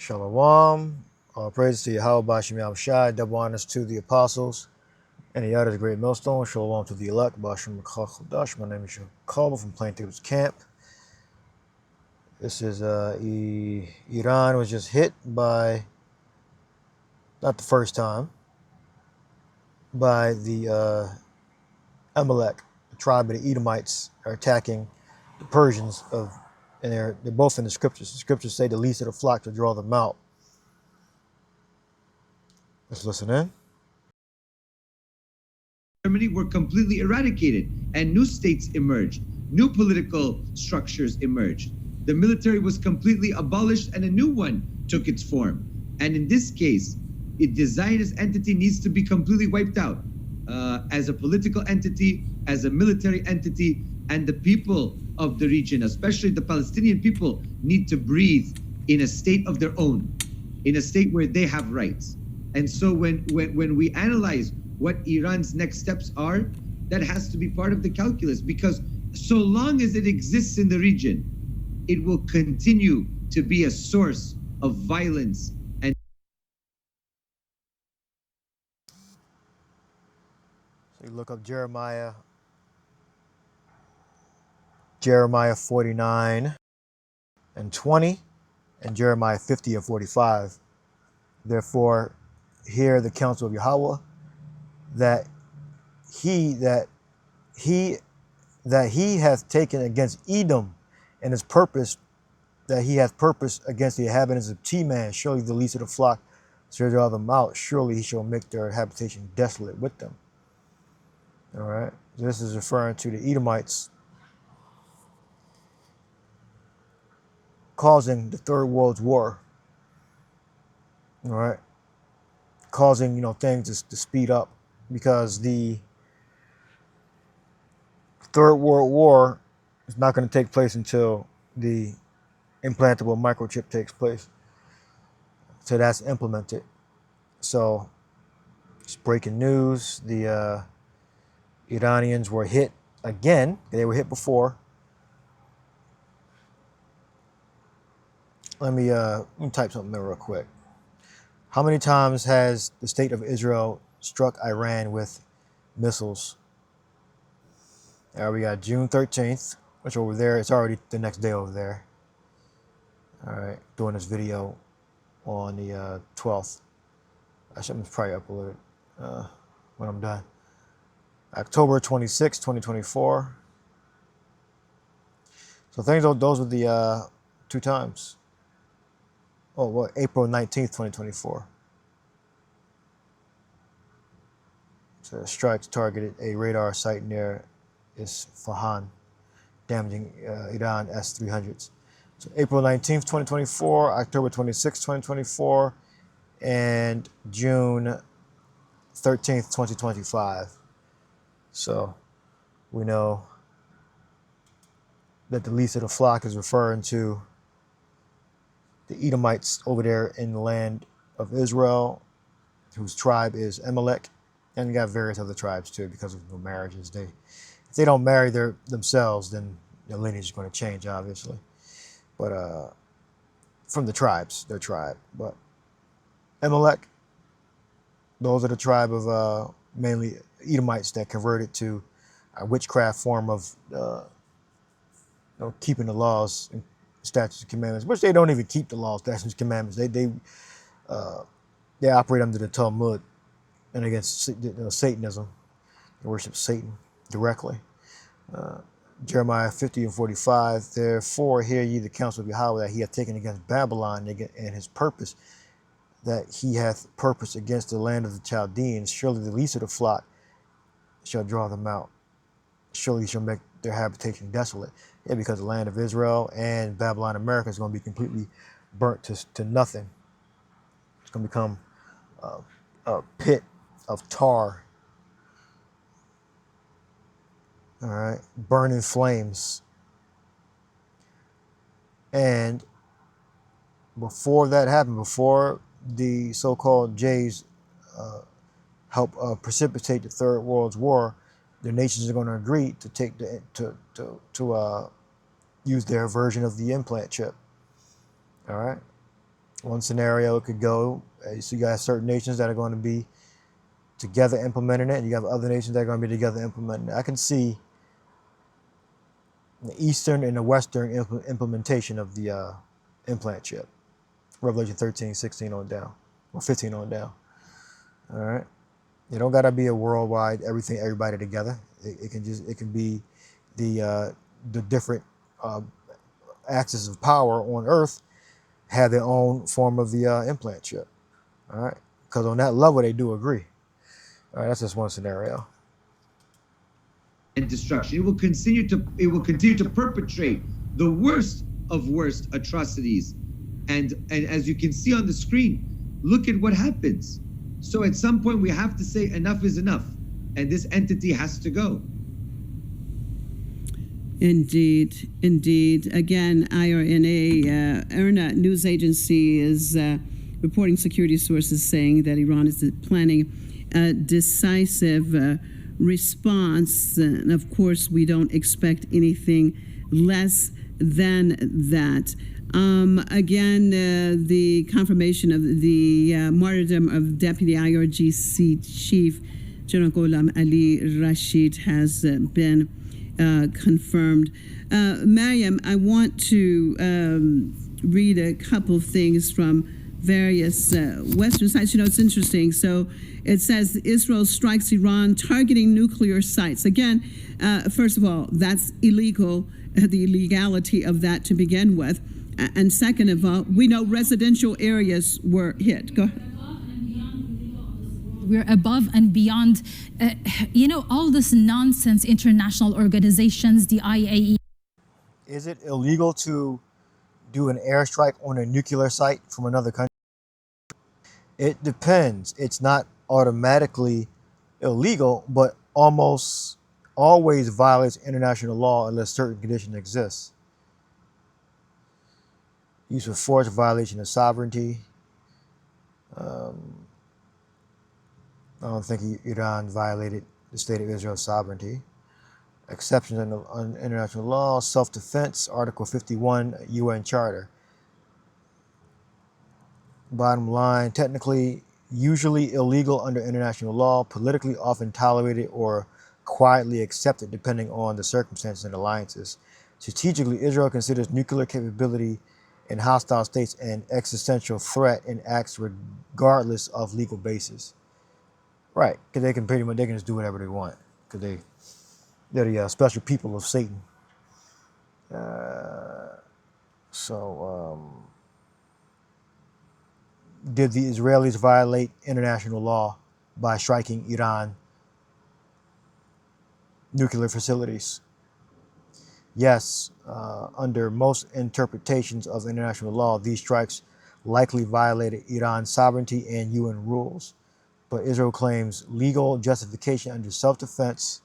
Shalom. All praise to Yahweh Bashim Yahweh Shai. Double honors to the apostles and the others, great Millstone. Shalom to the elect. Bashim Chodash. My name is Yaakov from Plaintables camp. This is Iran was just hit by, not the first time, by the Amalek, the tribe of the Edomites are attacking the Persians and they're both in the scriptures. The scriptures say the least of the flock to draw them out. Let's listen in. Germany were completely eradicated and new states emerged. New political structures emerged. The military was completely abolished and a new one took its form. And in this case, the Zionist entity needs to be completely wiped out as a political entity, as a military entity, and the people of the region, especially the Palestinian people, need to breathe in a state of their own, in a state where they have rights. And so when we analyze what Iran's next steps are, that has to be part of the calculus, because so long as it exists in the region, it will continue to be a source of violence. And so you look up Jeremiah 49 and 20 and Jeremiah 50 and 45. Therefore, hear the counsel of Yahweh, that he hath taken against Edom, and his purpose that he hath purposed against the inhabitants of Teman. Surely the least of the flock shall draw them out. Surely he shall make their habitation desolate with them. All right. This is referring to the Edomites causing the Third World War. All right. Causing, things to speed up, because the Third World War is not going to take place until the implantable microchip takes place. So that's implemented. So it's breaking news. The Iranians were hit again. They were hit before. Let me type something there real quick. How many times has the state of Israel struck Iran with missiles? We got June 13th, which over there, it's already the next day over there. All right, doing this video on the 12th. I should probably upload it when I'm done. October 26, 2024. So those were the 2 times. Oh, well, April 19th, 2024. So strikes targeted a radar site near Isfahan, damaging Iran S-300s. So April 19th, 2024, October 26th, 2024, and June 13th, 2025. So we know that the least of the flock is referring to the Edomites over there in the land of Israel, whose tribe is Amalek, and you got various other tribes too, because of the marriages. If they don't marry themselves, then their lineage is going to change, obviously. But from the tribes, their tribe. But Amalek, those are the tribe of mainly Edomites that converted to a witchcraft form of keeping the laws and statutes and commandments, which they don't even keep the laws, statutes, and commandments. They operate under the Talmud and against Satanism. They worship Satan directly. Jeremiah 50 and 45. Therefore, hear ye the counsel of Yahweh, that he hath taken against Babylon and his purpose, that he hath purposed against the land of the Chaldeans. Surely the least of the flock shall draw them out. Surely he shall make their habitation desolate. Yeah, because the land of Israel and Babylon, America, is going to be completely burnt to nothing. It's going to become a pit of tar. All right, burning flames. And before that happened, before the so-called Jays help precipitate the Third World War, the nations are going to agree to take to use their version of the implant chip. All right, One scenario it could go, so you got certain nations that are going to be together implementing it, and you have other nations that are going to be together implementing it. I can see the Eastern and the Western implementation of the implant chip. Revelation 13, 16 on down, or 15 on down. All right. You don't got to be a worldwide everybody together. It can be the different axes of power on Earth have their own form of the implant chip. All right. Because on that level, they do agree. All right. That's just one scenario. And destruction. It will continue to perpetrate the worst of worst atrocities. And as you can see on the screen, look at what happens. So at some point we have to say enough is enough, and this entity has to go. Indeed, indeed. Again, IRNA news agency is reporting security sources saying that Iran is planning a decisive response. And of course, we don't expect anything less than that. Again, the confirmation of the martyrdom of Deputy IRGC Chief General Gholam Ali Rashid has been confirmed. Mariam, I want to read a couple of things from various Western sites. You know, it's interesting. So it says Israel strikes Iran targeting nuclear sites. Again, first of all, that's illegal, the illegality of that to begin with. And second of all, we know residential areas were hit. Go ahead. We're above and beyond, all this nonsense, international organizations, the IAEA. Is it illegal to do an airstrike on a nuclear site from another country? It depends. It's not automatically illegal, but almost always violates international law unless certain conditions exist. Use of force, violation of sovereignty. I don't think Iran violated the state of Israel's sovereignty. Exceptions on international law, self-defense, Article 51, UN Charter. Bottom line, technically, usually illegal under international law, politically often tolerated or quietly accepted depending on the circumstances and alliances. Strategically, Israel considers nuclear capability in hostile states an existential threat and acts regardless of legal basis. Right, because they can just do whatever they want, because they're the special people of Satan. Did the Israelis violate international law by striking Iran nuclear facilities? Yes, under most interpretations of international law, these strikes likely violated Iran's sovereignty and UN rules. But Israel claims legal justification under self-defense,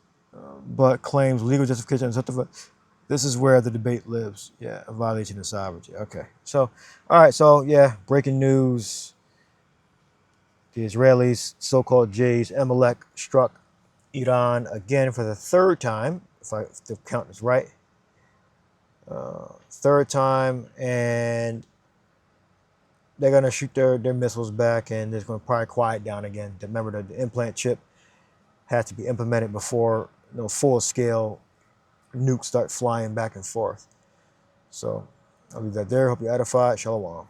This is where the debate lives. Yeah, a violation of sovereignty. Okay. So, all right. So, yeah, breaking news. The Israelis, so-called Jays, Amalek, struck Iran again for the third time, if the count is right. Third time, and they're going to shoot their missiles back, and it's going to probably quiet down again. Remember, the implant chip has to be implemented before full-scale nukes start flying back and forth. So I'll leave that there. Hope you're edified. Shalom.